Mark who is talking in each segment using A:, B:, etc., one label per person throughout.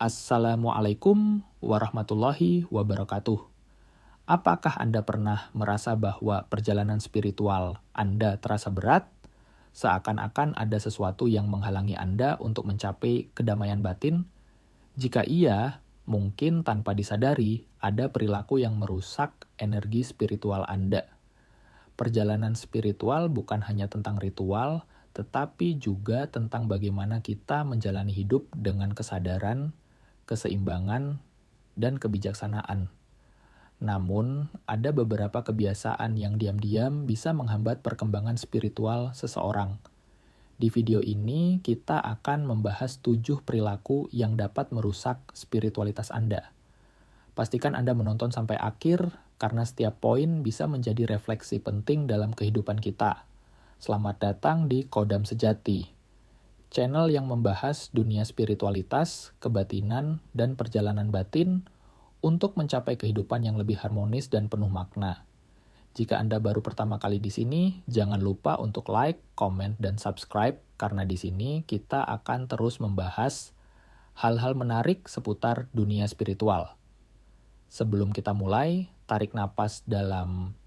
A: Assalamualaikum warahmatullahi wabarakatuh. Apakah Anda pernah merasa bahwa perjalanan spiritual Anda terasa berat? Seakan-akan ada sesuatu yang menghalangi Anda untuk mencapai kedamaian batin? Jika iya, mungkin tanpa disadari ada perilaku yang merusak energi spiritual Anda. Perjalanan spiritual bukan hanya tentang ritual, tetapi juga tentang bagaimana kita menjalani hidup dengan kesadaran, keseimbangan, dan kebijaksanaan. Namun, ada beberapa kebiasaan yang diam-diam bisa menghambat perkembangan spiritual seseorang. Di video ini, kita akan membahas 7 perilaku yang dapat merusak spiritualitas Anda. Pastikan Anda menonton sampai akhir, karena setiap poin bisa menjadi refleksi penting dalam kehidupan kita. Selamat datang di Kodam Sejati, channel yang membahas dunia spiritualitas, kebatinan, dan perjalanan batin untuk mencapai kehidupan yang lebih harmonis dan penuh makna. Jika Anda baru pertama kali di sini, jangan lupa untuk like, comment, dan subscribe, karena di sini kita akan terus membahas hal-hal menarik seputar dunia spiritual. Sebelum kita mulai, tarik napas dalam,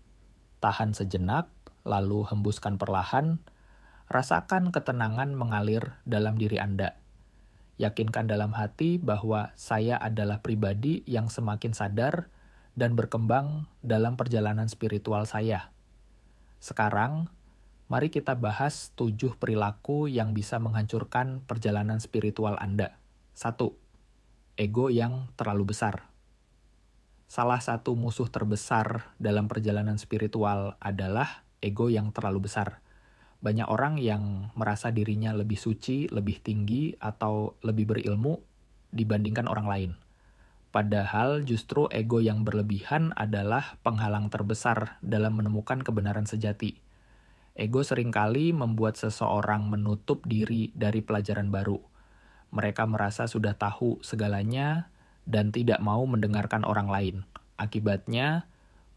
A: tahan sejenak, lalu hembuskan perlahan, rasakan ketenangan mengalir dalam diri Anda. Yakinkan dalam hati bahwa saya adalah pribadi yang semakin sadar dan berkembang dalam perjalanan spiritual saya. Sekarang, mari kita bahas 7 perilaku yang bisa menghancurkan perjalanan spiritual Anda. 1. Ego yang terlalu besar. Salah satu musuh terbesar dalam perjalanan spiritual adalah ego yang terlalu besar. Banyak orang yang merasa dirinya lebih suci, lebih tinggi, atau lebih berilmu dibandingkan orang lain. Padahal justru ego yang berlebihan adalah penghalang terbesar dalam menemukan kebenaran sejati. Ego seringkali membuat seseorang menutup diri dari pelajaran baru. Mereka merasa sudah tahu segalanya dan tidak mau mendengarkan orang lain. Akibatnya,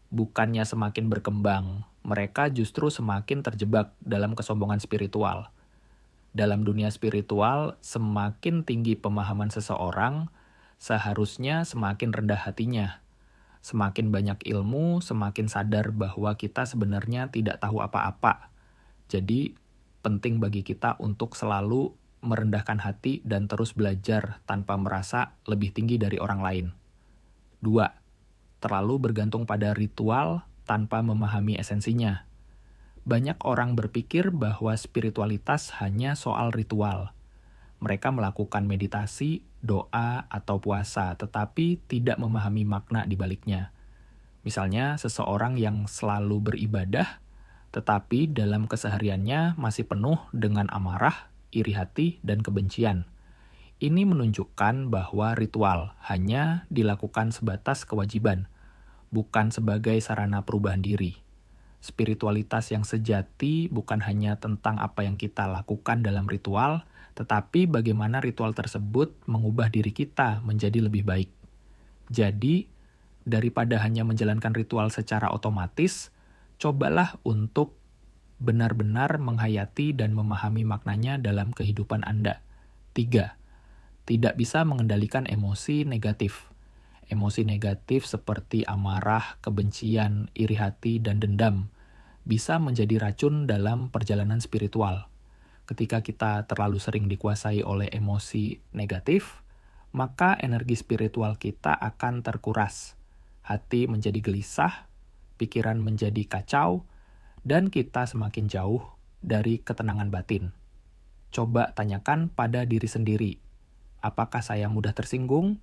A: bukannya semakin berkembang, mereka justru semakin terjebak dalam kesombongan spiritual. Dalam dunia spiritual, semakin tinggi pemahaman seseorang, seharusnya semakin rendah hatinya. Semakin banyak ilmu, semakin sadar bahwa kita sebenarnya tidak tahu apa-apa. Jadi, penting bagi kita untuk selalu merendahkan hati dan terus belajar tanpa merasa lebih tinggi dari orang lain. 2. Terlalu bergantung pada ritual tanpa memahami esensinya. Banyak orang berpikir bahwa spiritualitas hanya soal ritual. Mereka melakukan meditasi, doa, atau puasa, tetapi tidak memahami makna di baliknya. Misalnya, seseorang yang selalu beribadah, tetapi dalam kesehariannya masih penuh dengan amarah, iri hati, dan kebencian. Ini menunjukkan bahwa ritual hanya dilakukan sebatas kewajiban, bukan sebagai sarana perubahan diri. Spiritualitas yang sejati bukan hanya tentang apa yang kita lakukan dalam ritual, tetapi bagaimana ritual tersebut mengubah diri kita menjadi lebih baik. Jadi, daripada hanya menjalankan ritual secara otomatis, cobalah untuk benar-benar menghayati dan memahami maknanya dalam kehidupan Anda. 3. Tidak bisa mengendalikan emosi negatif. Emosi negatif seperti amarah, kebencian, iri hati, dan dendam bisa menjadi racun dalam perjalanan spiritual. Ketika kita terlalu sering dikuasai oleh emosi negatif, maka energi spiritual kita akan terkuras. Hati menjadi gelisah, pikiran menjadi kacau, dan kita semakin jauh dari ketenangan batin. Coba tanyakan pada diri sendiri, apakah saya mudah tersinggung?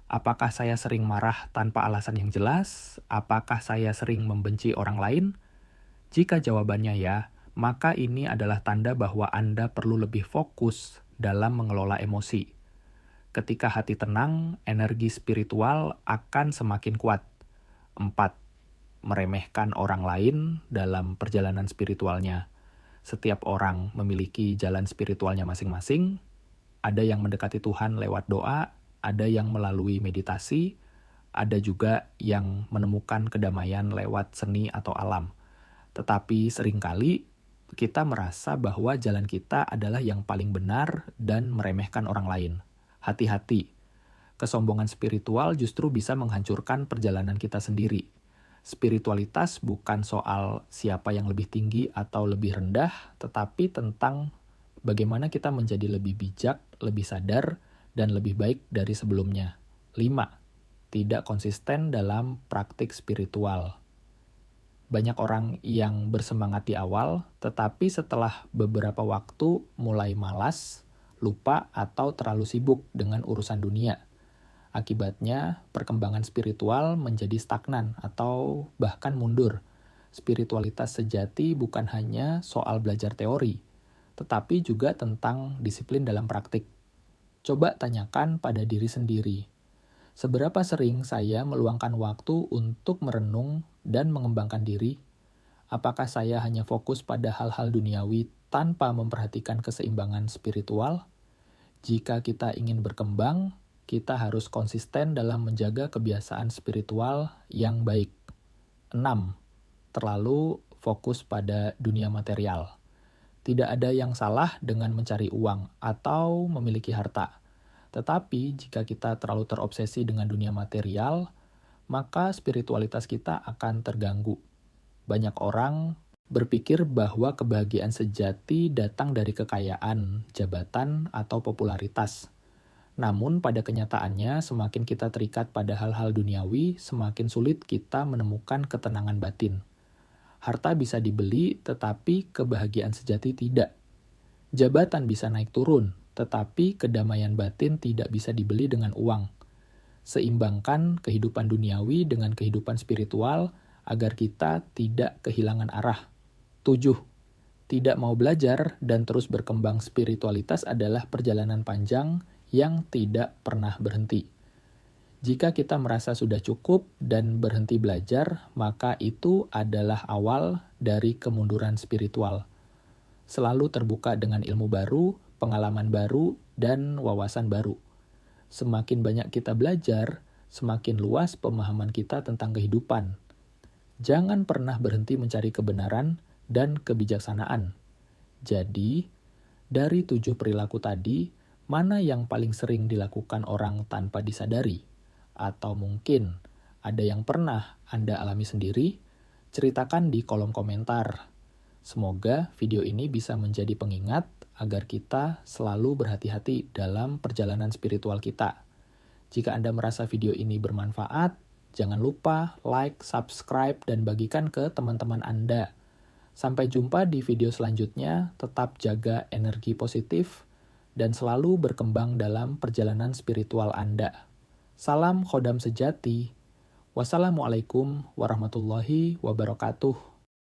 A: Apakah saya sering marah tanpa alasan yang jelas? Apakah saya sering membenci orang lain? Jika jawabannya ya, maka ini adalah tanda bahwa Anda perlu lebih fokus dalam mengelola emosi. Ketika hati tenang, energi spiritual akan semakin kuat. 4. Meremehkan orang lain dalam perjalanan spiritualnya. Setiap orang memiliki jalan spiritualnya masing-masing. Ada yang mendekati Tuhan lewat doa, ada yang melalui meditasi, ada juga yang menemukan kedamaian lewat seni atau alam. Tetapi seringkali kita merasa bahwa jalan kita adalah yang paling benar dan meremehkan orang lain. Hati-hati. Kesombongan spiritual justru bisa menghancurkan perjalanan kita sendiri. Spiritualitas bukan soal siapa yang lebih tinggi atau lebih rendah, tetapi tentang bagaimana kita menjadi lebih bijak, lebih sadar, dan lebih baik dari sebelumnya. 5. Tidak konsisten dalam praktik spiritual. Banyak orang yang bersemangat di awal, tetapi setelah beberapa waktu mulai malas, lupa, atau terlalu sibuk dengan urusan dunia. Akibatnya, perkembangan spiritual menjadi stagnan atau bahkan mundur. Spiritualitas sejati bukan hanya soal belajar teori, tetapi juga tentang disiplin dalam praktik. Coba tanyakan pada diri sendiri, seberapa sering saya meluangkan waktu untuk merenung dan mengembangkan diri? Apakah saya hanya fokus pada hal-hal duniawi tanpa memperhatikan keseimbangan spiritual? Jika kita ingin berkembang, kita harus konsisten dalam menjaga kebiasaan spiritual yang baik. 6. Terlalu fokus pada dunia material. Tidak ada yang salah dengan mencari uang atau memiliki harta. Tetapi jika kita terlalu terobsesi dengan dunia material, maka spiritualitas kita akan terganggu. Banyak orang berpikir bahwa kebahagiaan sejati datang dari kekayaan, jabatan, atau popularitas. Namun pada kenyataannya, semakin kita terikat pada hal-hal duniawi, semakin sulit kita menemukan ketenangan batin. Harta bisa dibeli, tetapi kebahagiaan sejati tidak. Jabatan bisa naik turun, tetapi kedamaian batin tidak bisa dibeli dengan uang. Seimbangkan kehidupan duniawi dengan kehidupan spiritual agar kita tidak kehilangan arah. 7. Tidak mau belajar dan terus berkembang spiritualitas adalah perjalanan panjang yang tidak pernah berhenti. Jika kita merasa sudah cukup dan berhenti belajar, maka itu adalah awal dari kemunduran spiritual. Selalu terbuka dengan ilmu baru, pengalaman baru, dan wawasan baru. Semakin banyak kita belajar, semakin luas pemahaman kita tentang kehidupan. Jangan pernah berhenti mencari kebenaran dan kebijaksanaan. Jadi, dari 7 perilaku tadi, mana yang paling sering dilakukan orang tanpa disadari? Atau mungkin ada yang pernah Anda alami sendiri? Ceritakan di kolom komentar. Semoga video ini bisa menjadi pengingat agar kita selalu berhati-hati dalam perjalanan spiritual kita. Jika Anda merasa video ini bermanfaat, jangan lupa like, subscribe, dan bagikan ke teman-teman Anda. Sampai jumpa di video selanjutnya, tetap jaga energi positif, dan selalu berkembang dalam perjalanan spiritual Anda. Salam khodam sejati. Wassalamualaikum warahmatullahi wabarakatuh.